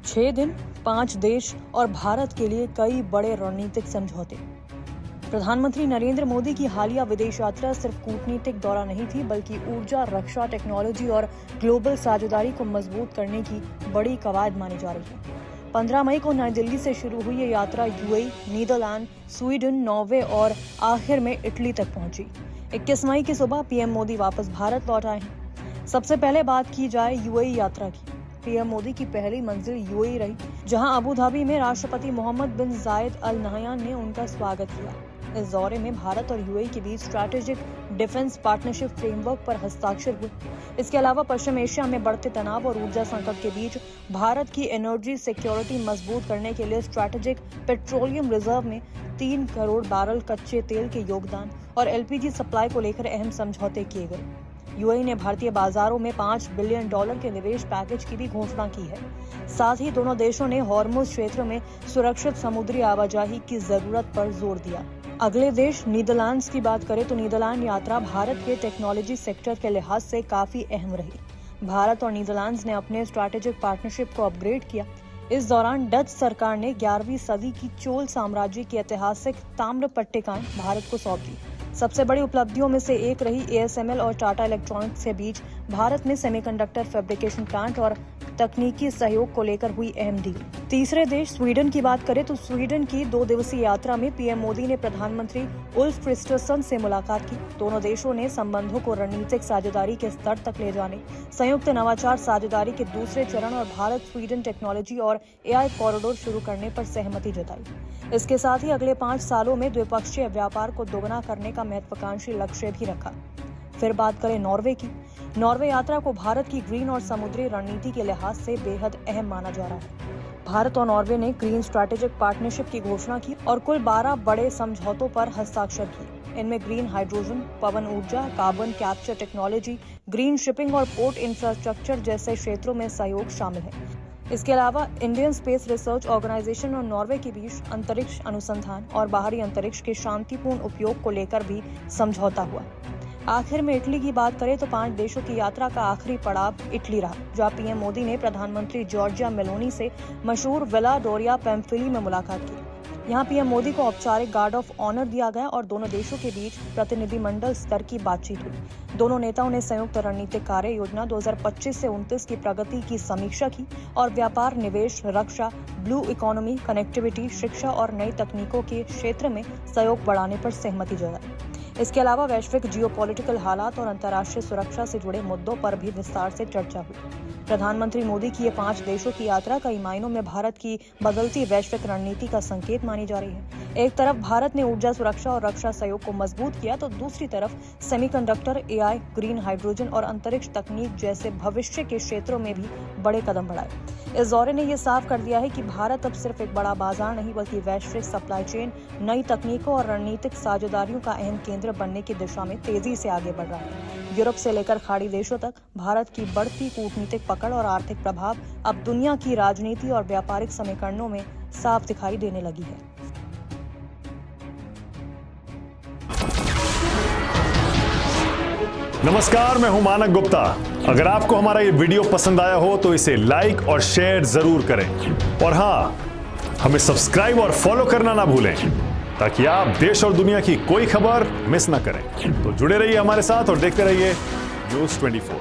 6 दिन, 5 देश और भारत के लिए कई बड़े रणनीतिक समझौते। प्रधानमंत्री नरेंद्र मोदी की हालिया विदेश यात्रा सिर्फ कूटनीतिक दौरा नहीं थी, बल्कि ऊर्जा, रक्षा, टेक्नोलॉजी और ग्लोबल साझेदारी को मजबूत करने की बड़ी कवायद मानी जा रही है। 15 मई को नई दिल्ली से शुरू हुई ये यात्रा यूएई, नीदरलैंड, स्वीडन, नॉर्वे और आखिर में इटली तक पहुंची। 21 मई की सुबह पीएम मोदी वापस भारत लौट आए हैं। सबसे पहले बात की जाए यूएई यात्रा की। पीएम मोदी की पहली मंजिल यूएई रही, जहां अबू धाबी में राष्ट्रपति मोहम्मद बिन जायद अल नहयान ने उनका स्वागत किया। इस दौरे में भारत और यूएई के बीच स्ट्रैटेजिक डिफेंस पार्टनरशिप फ्रेमवर्क पर हस्ताक्षर हुए। इसके अलावा पश्चिम एशिया में बढ़ते तनाव और ऊर्जा संकट के बीच भारत की एनर्जी सिक्योरिटी मजबूत करने के लिए स्ट्रैटेजिक पेट्रोलियम रिजर्व में 3 करोड़ बैरल कच्चे तेल के योगदान और एलपीजी सप्लाई को लेकर अहम समझौते किए गए। यूएई ने भारतीय बाजारों में $5 बिलियन के निवेश पैकेज की भी घोषणा की है। साथ ही दोनों देशों ने हॉर्मुज क्षेत्र में सुरक्षित समुद्री आवाजाही की जरूरत पर जोर दिया। अगले देश नीदरलैंड्स की बात करें तो नीदरलैंड यात्रा भारत के टेक्नोलॉजी सेक्टर के लिहाज से काफी अहम रही। भारत और नीदरलैंड्स ने अपने स्ट्रैटेजिक पार्टनरशिप को अपग्रेड किया। इस दौरान डच सरकार ने 11वीं सदी की चोल साम्राज्य की ऐतिहासिक ताम्र पट्टिकाएं भारत को सौंप दी। सबसे बड़ी उपलब्धियों में से एक रही एएसएमएल और टाटा इलेक्ट्रॉनिक्स के बीच भारत में सेमीकंडक्टर फैब्रिकेशन प्लांट और तकनीकी सहयोग को लेकर हुई अहम डील। तीसरे देश स्वीडन की बात करें तो स्वीडन की 2 दिवसीय यात्रा में पीएम मोदी ने प्रधानमंत्री उल्फ क्रिस्टरसन से मुलाकात की। दोनों देशों ने संबंधों को रणनीतिक साझेदारी के स्तर तक ले जाने, संयुक्त नवाचार साझेदारी के दूसरे चरण और भारत स्वीडन टेक्नोलॉजी और एआई कॉरिडोर शुरू करने पर सहमति जताई। इसके साथ ही अगले 5 सालों में द्विपक्षीय व्यापार को दोगुना करने का महत्वाकांक्षी लक्ष्य भी रखा। फिर बात करें नॉर्वे की। नॉर्वे यात्रा को भारत की ग्रीन और समुद्री रणनीति के लिहाज से बेहद अहम माना जा रहा है। भारत और नॉर्वे ने ग्रीन स्ट्रैटेजिक पार्टनरशिप की घोषणा की और कुल 12 बड़े समझौतों पर हस्ताक्षर किए। इनमें ग्रीन हाइड्रोजन, पवन ऊर्जा, carbon capture technology, green shipping और पोर्ट इंफ्रास्ट्रक्चर जैसे क्षेत्रों में सहयोग शामिल है। इसके अलावा इंडियन स्पेस रिसर्च ऑर्गेनाइजेशन और नॉर्वे के बीच अंतरिक्ष अनुसंधान और बाहरी अंतरिक्ष के शांतिपूर्ण उपयोग को लेकर भी समझौता हुआ। आखिर में इटली की बात करें तो 5 देशों की यात्रा का आखिरी पड़ाव इटली रहा, जहां पीएम मोदी ने प्रधानमंत्री जॉर्जिया मेलोनी से मशहूर विला डोरिया पेम्फिली में मुलाकात की। यहां पीएम मोदी को औपचारिक गार्ड ऑफ ऑनर दिया गया और दोनों देशों के बीच प्रतिनिधिमंडल स्तर की बातचीत हुई। दोनों नेताओं ने संयुक्त रणनीतिक कार्य योजना 2025 से 29 की प्रगति की समीक्षा की और व्यापार, निवेश, रक्षा, ब्लू इकोनॉमी, कनेक्टिविटी, शिक्षा और नई तकनीकों के क्षेत्र में सहयोग बढ़ाने पर सहमति जताई। इसके अलावा वैश्विक जियोपॉलिटिकल हालात और अंतर्राष्ट्रीय सुरक्षा से जुड़े मुद्दों पर भी विस्तार से चर्चा हुई। प्रधानमंत्री मोदी की ये 5 देशों की यात्रा कई मायनों में भारत की बदलती वैश्विक रणनीति का संकेत मानी जा रही है। एक तरफ भारत ने ऊर्जा सुरक्षा और रक्षा सहयोग को मजबूत किया तो दूसरी तरफ सेमीकंडक्टर, एआई, ग्रीन हाइड्रोजन और अंतरिक्ष तकनीक जैसे भविष्य के क्षेत्रों में भी बड़े कदम बढ़ाए। इस दौरे ने यह साफ कर दिया है कि भारत अब सिर्फ एक बड़ा बाजार नहीं, बल्कि वैश्विक सप्लाई चेन, नई तकनीकों और रणनीतिक साझेदारियों का अहम केंद्र बनने की दिशा में तेजी से आगे बढ़ रहा है। यूरोप से लेकर खाड़ी देशों तक भारत की बढ़ती कूटनीतिक पकड़ और आर्थिक प्रभाव अब दुनिया की राजनीति और व्यापारिक समीकरणों में साफ दिखाई देने लगी है। नमस्कार, मैं हूं मानक गुप्ता। अगर आपको हमारा ये वीडियो पसंद आया हो तो इसे लाइक और शेयर जरूर करें और हाँ, हमें सब्सक्राइब और फॉलो करना ना भूलें ताकि आप देश और दुनिया की कोई खबर मिस ना करें। तो जुड़े रहिए हमारे साथ और देखते रहिए न्यूज़ 24।